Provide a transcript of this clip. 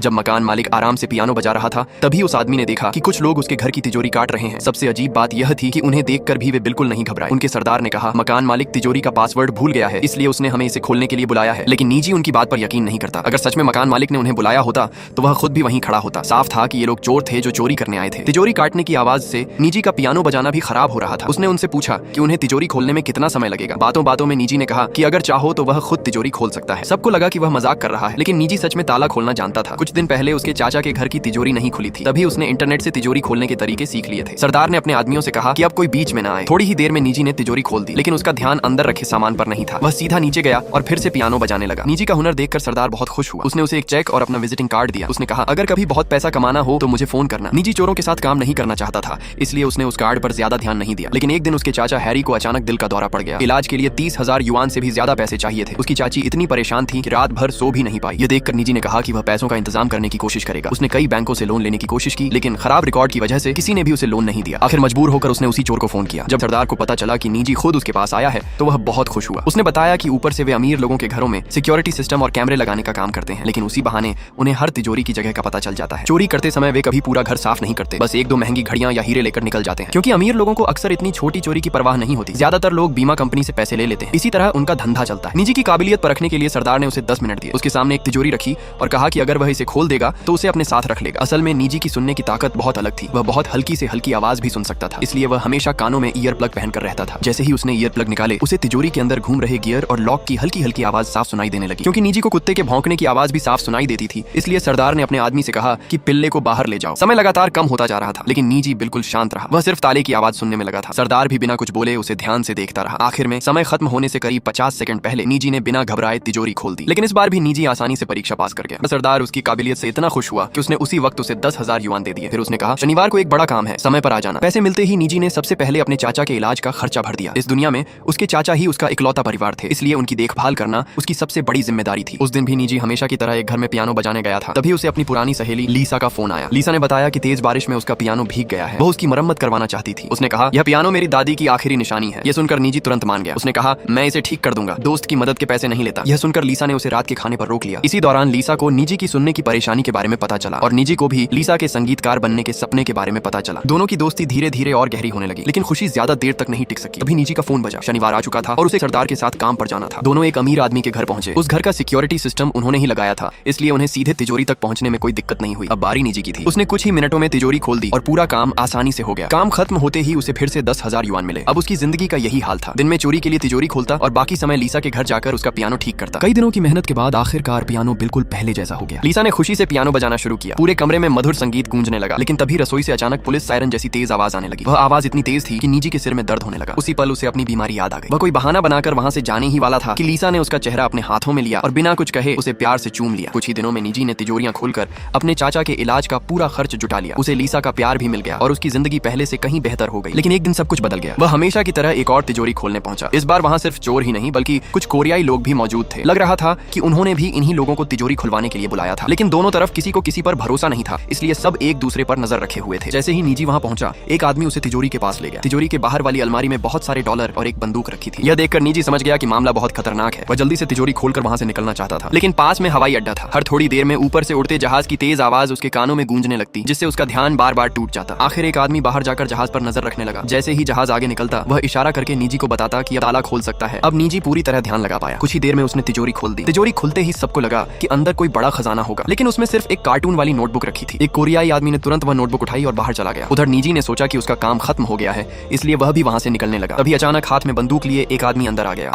जब मकान मालिक आराम से पियानो बजा रहा था तभी उस आदमी ने देखा कि कुछ लोग उसके घर की तिजोरी काट रहे हैं। सबसे अजीब बात यह थी कि उन्हें देखकर भी वे बिल्कुल नहीं घबराए। उनके सरदार ने कहा, मकान मालिक तिजोरी का पासवर्ड भूल गया है, इसलिए उसने हमें इसे खोलने के लिए बुलाया है। लेकिन निजी उनकी बात पर यकीन नहीं करता। अगर सच में मकान मालिक ने उन्हें बुलाया होता तो वह खुद भी वहीं खड़ा होता। साफ था कि ये लोग चोर थे जो चोरी करने आए थे। तिजोरी काटने की आवाज से निजी का पियानो बजाना भी खराब हो रहा था। उसने उनसे पूछा कि उन्हें तिजोरी खोलने में कितना समय लगेगा। बातों बातों में निजी ने कहा कि अगर चाहो तो वह खुद तिजोरी खोल सकता है। सबको लगा कि वह मजाक कर रहा है, लेकिन निजी सच में ताला खोलना जानता था। कुछ दिन पहले उसके चाचा के घर की तिजोरी नहीं खुली थी, तभी उसने इंटरनेट से तिजोरी खोलने के तरीके सीख लिए थे। सरदार ने अपने आदमियों से कहा कि अब कोई बीच में ना आए। थोड़ी ही देर में निजी ने तिजोरी खोल दी, लेकिन उसका ध्यान अंदर रखे सामान पर नहीं था। वह सीधा नीचे गया और फिर से पियानो बजाने लगा। निजी का हुनर देखकर सरदार बहुत खुश हुआ। उसने उसे एक चेक और अपना विजिटिंग कार्ड दिया। उसने कहा, अगर कभी बहुत पैसा कमाना हो तो मुझे फोन करना। निजी चोरों के साथ काम नहीं करना चाहता था, इसलिए उसने उस कार्ड पर ज्यादा ध्यान नहीं दिया। लेकिन एक दिन उसके चाचा हैरी को अचानक दिल का दौरा पड़ गया। इलाज के लिए 30,000 युआन से भी ज्यादा पैसे चाहिए थे। उसकी चाची इतनी परेशान थी कि रात भर सो भी नहीं पाई। यह देखकर निजी ने कहा कि वह पैसों का इंतजाम करने की कोशिश करेगा। उसने कई बैंकों से लोन लेने की कोशिश की, लेकिन खराब रिकॉर्ड की वजह से किसी ने भी उसे लोन नहीं दिया। आखिर मजबूर होकर उसने उसी चोर को फोन किया। जब सरदार को पता चला कि निजी खुद उसके पास आया है तो वह बहुत खुश हुआ। उसने बताया कि ऊपर से वे अमीर लोगों के घरों में सिक्योरिटी सिस्टम और कैमरे लगाने का काम करते हैं, लेकिन उसी बहाने उन्हें हर तिजोरी की जगह का पता चल जाता है। चोरी करते समय वे कभी पूरा घर साफ नहीं करते, बस एक दो महंगी घड़ियां या हीरे लेकर निकल जाते हैं, क्योंकि अमीर लोगों को अक्सर इतनी छोटी चोरी की परवाह नहीं होती। ज्यादातर लोग बीमा कंपनी से पैसे ले लेते हैं, इसी तरह उनका धंधा चलता है। निजी की काबिलियत परखने के लिए सरदार ने उसे 10 मिनट दिए। उसके सामने एक तिजोरी रखी और कहा कि अगर वह इसे खोल देगा तो उसे अपने साथ रख लेगा। असल में निजी की सुनने की ताकत बहुत अलग थी। वह बहुत हल्की से हल्की आवाज भी सुन सकता था, इसलिए वह हमेशा कानों में ईयर प्लग पहनकर रहता था। जैसे ही उसने ईयर प्लग निकाले, उसे तिजोरी के अंदर घूम रहे गियर और लॉक की हल्की हल्की आवाज साफ सुनाई देने लगी। क्योंकि निजी को कुत्ते के भौंकने की आवाज भी साफ सुनाई देती थी, इसलिए सरदार ने अपने आदमी से कहा कि पिल्ले को बाहर ले जाओ। समय लगातार कम होता जा रहा था, लेकिन निजी बिल्कुल शांत रहा। वह सिर्फ ताले की आवाज सुनने में लगा था। सरदार भी बिना कुछ बोले उसे ध्यान से देखता रहा। आखिर में समय खत्म होने से करीब 50 सेकंड पहले निजी ने बिना घबराए तिजोरी खोल दी। लेकिन इस बार भी निजी आसानी से परीक्षा पास कर गया। सरदार उसकी काबिलियत से इतना खुश हुआ कि उसने उसी वक्त उसे 10,000 युआन दे दिए। फिर उसने कहा, शनिवार को एक बड़ा काम है, समय पर आ जाना। पैसे मिलते ही निजी ने सबसे पहले अपने चाचा के इलाज का खर्चा भर दिया। इस दुनिया में उसके चाचा ही उसका इकलौता परिवार थे, इसलिए उनकी देखभाल करना उसकी सबसे बड़ी जिम्मेदारी थी। उस दिन भी निजी हमेशा की तरह एक घर में पियानो बजाने गया था। तभी उसे अपनी पुरानी सहेली लीसा का फोन आया। लीसा ने बताया कि तेज बारिश में उसका पियानो भीग गया है, वो उसकी मरम्मत करवाना चाहती थी। उसने कहा, यह पियानो मेरी दादी की आखिरी निशानी है। यह सुनकर निजी तुरंत मान गया। उसने कहा, मैं इसे ठीक कर दूंगा, दोस्त की मदद के पैसे नहीं लेता। यह सुनकर लीसा ने उसे रात के खाने पर रोक लिया। इसी दौरान लीसा को निजी की सुनने की परेशानी के बारे में पता चला और निजी को भी लीसा के संगीतकार बनने के सपने के बारे में पता चला। दोनों की दोस्ती धीरे धीरे और गहरी होने लगी, लेकिन खुशी ज्यादा देर तक नहीं टिक सकी। अभी निजी का फोन बजा। शनिवार आ चुका था और उसे सरदार के साथ काम पर जाना था। दोनों एक अमीर आदमी के घर पहुंचे। उस घर का सिक्योरिटी सिस्टम उन्होंने ही लगाया था, इसलिए उन्हें सीधे तिजोरी तक पहुंचने में कोई दिक्कत नहीं हुई। अब बारी निजी की थी। उसने कुछ ही मिनटों में तिजोरी खोल दी और पूरा काम आसानी से हो गया। काम खत्म होते ही उसे फिर से 10,000 युआन मिले। अब उसकी जिंदगी का यही हाल था। दिन में चोरी के लिए तिजोरी खोलता और बाकी समय लीसा के घर जाकर उसका पियानो ठीक करता। कई दिनों की मेहनत के बाद आखिरकार पियानो बिल्कुल पहले जैसा हो गया। लीसा ने खुशी से पियानो बजाना शुरू किया। पूरे कमरे में मधुर संगीत गूंजने लगा, लेकिन तभी रसोई से अचानक पुलिस सायरन जैसी तेज आवाज आने लगी। वह आवाज इतनी तेज थी कि निजी के सिर में दर्द होने लगा। उसी पल उसे अपनी बीमारी याद आ गई। वह कोई बहाना बनाकर वहां से जाने ही वाला था कि लीसा ने उसका चेहरा अपने हाथों में लिया और बिना कुछ कहे उसे प्यार से चूम लिया। कुछ ही दिनों में निजी ने तिजोरियां खोलकर अपने चाचा के इलाज का पूरा खर्च जुटा लिया। उसे लीसा का प्यार भी मिल गया और उसकी जिंदगी पहले से कहीं बेहतर हो गई। लेकिन एक दिन सब कुछ बदल गया। वह हमेशा की तरह एक और तिजोरी खोलने पहुंचा। इस बार वहां सिर्फ चोर ही नहीं बल्कि कुछ कोरियाई लोग भी मौजूद थे। लग रहा था कि उन्होंने भी इन्हीं लोगों को तिजोरी खुलवाने के लिए बुलाया था, लेकिन दोनों तरफ किसी को किसी पर भरोसा नहीं था, इसलिए सब एक दूसरे पर नजर रखे हुए थे। जैसे ही निजी वहां पहुंचा, एक आदमी उसे तिजोरी के पास ले गया। तिजोरी के बाहर वाली अलमारी में बहुत सारे डॉलर और एक बंदूक रखी थी। यह देखकर निजी समझ गया कि मामला बहुत खतरनाक है। वह जल्दी से तिजोरी खोलकर वहां से निकलना चाहता था, लेकिन पास में हवाई अड्डा था। हर थोड़ी देर में ऊपर से उड़ते जहाज की तेज आवाज उसके कानों में गूंजने लगती, जिससे उसका ध्यान बार बार टूट जाता। आखिर एक आदमी बाहर जाकर जहाज पर नजर रखने लगा। जैसे ही जहाज आगे निकलता, वह इशारा करके निजी को बताता कि अब ताला खोल सकता है। अब निजी पूरी तरह ध्यान लगा पाया। कुछ ही देर में उसने तिजोरी खोल दी। तिजोरी खुलते ही सबको लगा कि अंदर कोई बड़ा खजाना होगा, लेकिन उसमें सिर्फ एक कार्टून वाली नोटबुक रखी थी। एक कोरियाई आदमी ने तुरंत वह नोटबुक उठाई और बाहर चला गया। उधर निजी ने सोचा कि उसका काम खत्म हो गया है, इसलिए वह भी वहां से निकलने लगा। तभी अचानक हाथ में बंदूक लिए एक आदमी अंदर आ गया।